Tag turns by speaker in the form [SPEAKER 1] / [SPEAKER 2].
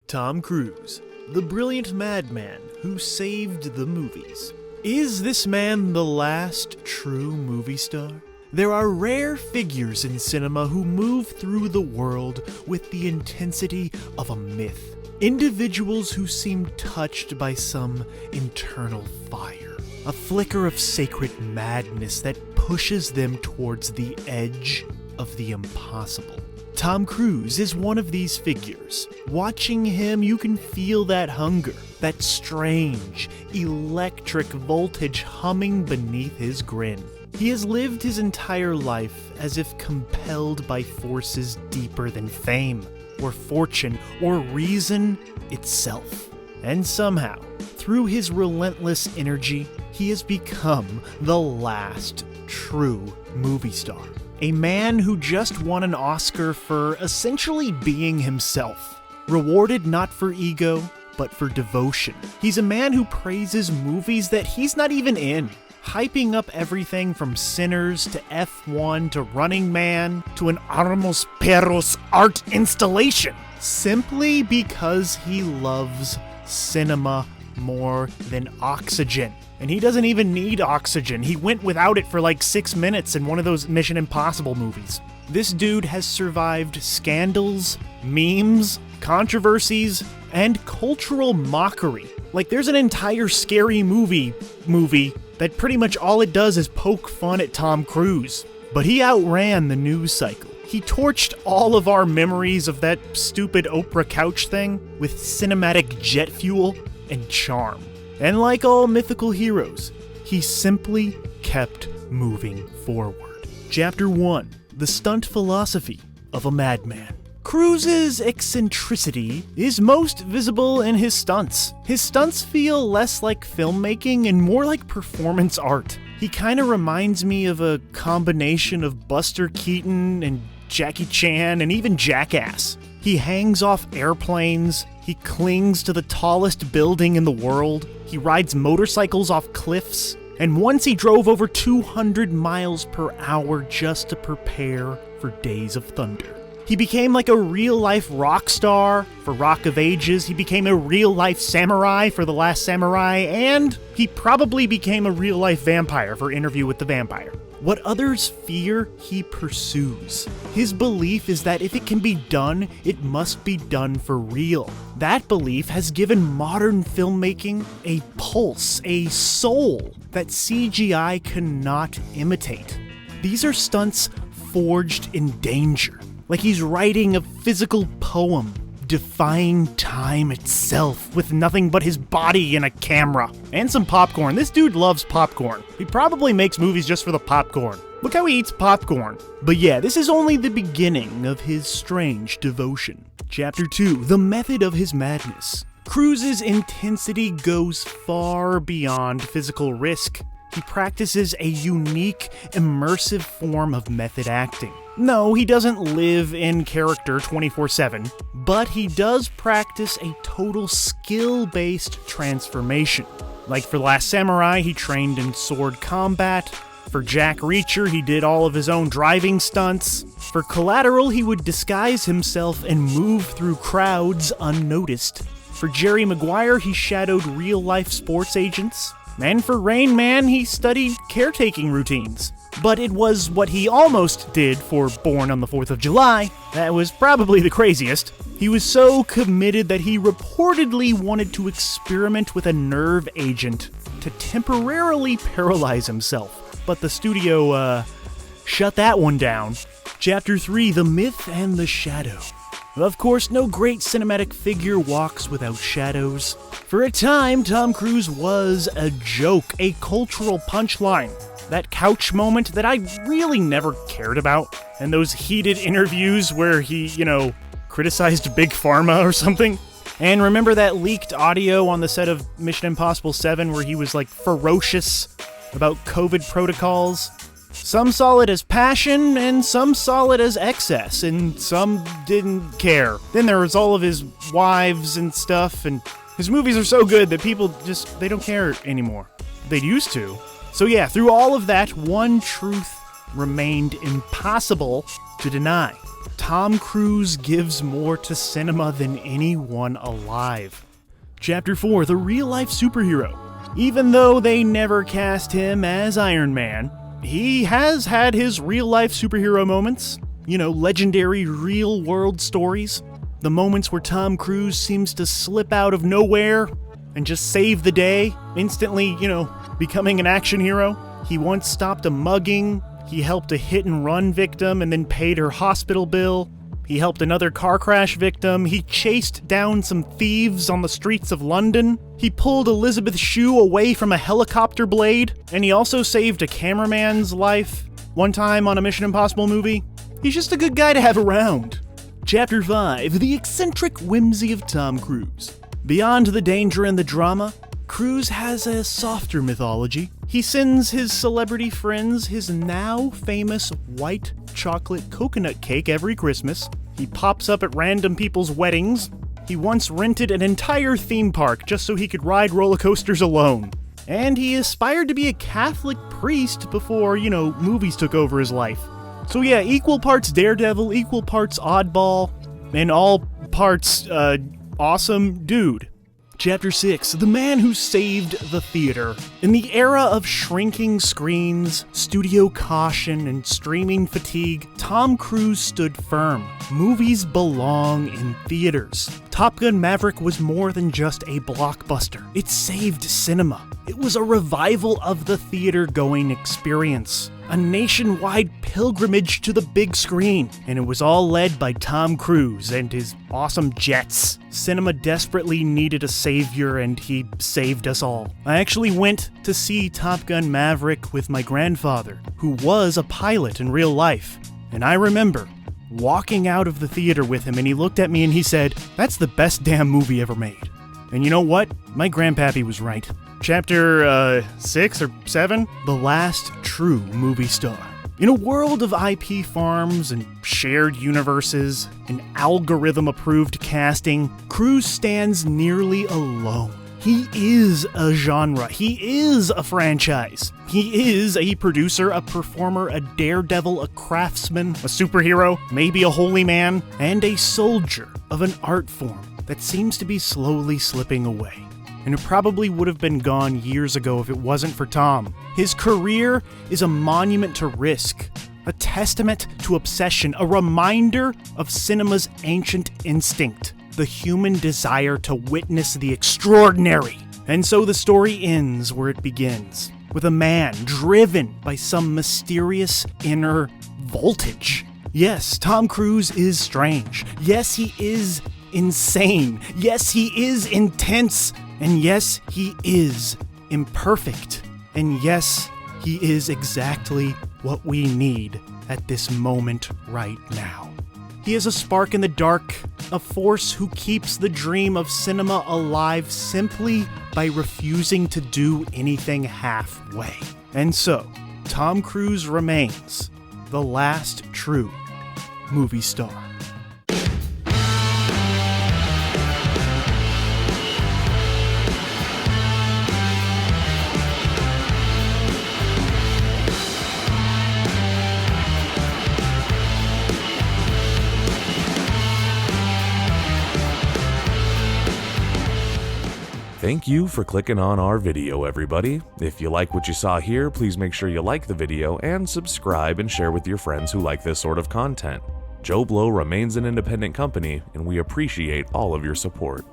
[SPEAKER 1] Tom Cruise, the brilliant madman who saved the movies. Is this man the last true movie star? There are rare figures in cinema who move through the world with the intensity of a myth. Individuals who seem touched by some internal fire. A flicker of sacred madness that pushes them towards the edge of the impossible. Tom Cruise is one of these figures. Watching him, you can feel that hunger, that strange, electric voltage humming beneath his grin. He has lived his entire life as if compelled by forces deeper than fame, or fortune, or reason itself. And somehow, through his relentless energy, he has become the last true movie star. A man who just won an Oscar for essentially being himself. Rewarded not for ego, but for devotion. He's a man who praises movies that he's not even in. Hyping up everything from Sinners to F1 to Running Man to an Armos Perros art installation. Simply because he loves cinema more than oxygen. And he doesn't even need oxygen. He went without it for like 6 minutes in one of those Mission Impossible movies. This dude has survived scandals, memes, controversies, and cultural mockery. Like there's an entire Scary Movie that pretty much all it does is poke fun at Tom Cruise. But he outran the news cycle. He torched all of our memories of that stupid Oprah couch thing with cinematic jet fuel and charm. And like all mythical heroes, he simply kept moving forward. Chapter 1. The Stunt Philosophy of a Madman. Cruise's eccentricity is most visible in his stunts. His stunts feel less like filmmaking and more like performance art. He kinda reminds me of a combination of Buster Keaton and Jackie Chan and even Jackass. He hangs off airplanes, he clings to the tallest building in the world, he rides motorcycles off cliffs, and once he drove over 200 miles per hour just to prepare for Days of Thunder. He became like a real-life rock star for Rock of Ages, he became a real-life samurai for The Last Samurai, and he probably became a real-life vampire for Interview with the Vampire. What others fear, he pursues. His belief is that if it can be done, it must be done for real. That belief has given modern filmmaking a pulse, a soul that CGI cannot imitate. These are stunts forged in danger. Like he's writing a physical poem, defying time itself with nothing but his body and a camera. And some popcorn. This dude loves popcorn. He probably makes movies just for the popcorn. Look how he eats popcorn. But yeah, this is only the beginning of his strange devotion. Chapter 2. The Method of His Madness. Cruise's intensity goes far beyond physical risk. He practices a unique, immersive form of method acting. No, he doesn't live in character 24/7, but he does practice a total skill-based transformation. Like for Last Samurai, he trained in sword combat. For Jack Reacher, he did all of his own driving stunts. For Collateral, he would disguise himself and move through crowds unnoticed. For Jerry Maguire, he shadowed real-life sports agents. And for Rain Man, he studied caretaking routines. But it was what he almost did for Born on the 4th of July that was probably the craziest. He was so committed that he reportedly wanted to experiment with a nerve agent to temporarily paralyze himself. But the studio, shut that one down. Chapter 3, The Myth and the Shadow. Of course, no great cinematic figure walks without shadows. For a time, Tom Cruise was a joke, a cultural punchline. That couch moment that I really never cared about, and those heated interviews where he, criticized Big Pharma or something. And remember that leaked audio on the set of Mission Impossible 7 where he was like ferocious about COVID protocols? Some saw it as passion, and some saw it as excess, and some didn't care. Then there was all of his wives and stuff, and his movies are so good that people they don't care anymore. They used to. So yeah, through all of that, one truth remained impossible to deny. Tom Cruise gives more to cinema than anyone alive. Chapter 4, the real-life superhero. Even though they never cast him as Iron Man, he has had his real-life superhero moments. Legendary real-world stories. The moments where Tom Cruise seems to slip out of nowhere and just save the day, instantly, becoming an action hero. He once stopped a mugging. He helped a hit-and-run victim and then paid her hospital bill. He helped another car crash victim. He chased down some thieves on the streets of London. He pulled Elizabeth Shue away from a helicopter blade. And he also saved a cameraman's life one time on a Mission Impossible movie. He's just a good guy to have around. Chapter 5, the eccentric whimsy of Tom Cruise. Beyond the danger and the drama, Cruise has a softer mythology. He sends his celebrity friends his now famous white chocolate coconut cake every Christmas. He pops up at random people's weddings. He once rented an entire theme park just so he could ride roller coasters alone. And he aspired to be a Catholic priest before, movies took over his life. So yeah, equal parts daredevil, equal parts oddball, and all parts, awesome dude. Chapter 6, the man who saved the theater. In the era of shrinking screens, studio caution, and streaming fatigue, Tom Cruise stood firm. Movies belong in theaters. Top Gun Maverick was more than just a blockbuster. It saved cinema. It was a revival of the theater-going experience. A nationwide pilgrimage to the big screen, and it was all led by Tom Cruise and his awesome jets. Cinema desperately needed a savior, and he saved us all. I actually went to see Top Gun Maverick with my grandfather, who was a pilot in real life, and I remember walking out of the theater with him, and he looked at me and he said, "That's the best damn movie ever made." And you know what? My grandpappy was right. Chapter 6 or 7, the last true movie star. In a world of IP farms and shared universes and algorithm-approved casting, Cruise stands nearly alone. He is a genre. He is a franchise. He is a producer, a performer, a daredevil, a craftsman, a superhero, maybe a holy man, and a soldier of an art form that seems to be slowly slipping away. And it probably would have been gone years ago if it wasn't for Tom. His career is a monument to risk, a testament to obsession, a reminder of cinema's ancient instinct, the human desire to witness the extraordinary. And so the story ends where it begins, with a man driven by some mysterious inner voltage. Yes, Tom Cruise is strange. Yes, he is insane. Yes, he is intense. And yes, he is imperfect. And yes, he is exactly what we need at this moment right now. He is a spark in the dark, a force who keeps the dream of cinema alive simply by refusing to do anything halfway. And so, Tom Cruise remains the last true movie star.
[SPEAKER 2] Thank you for clicking on our video, everybody. If you like what you saw here, please make sure you like the video and subscribe and share with your friends who like this sort of content. JoBlo remains an independent company, and we appreciate all of your support.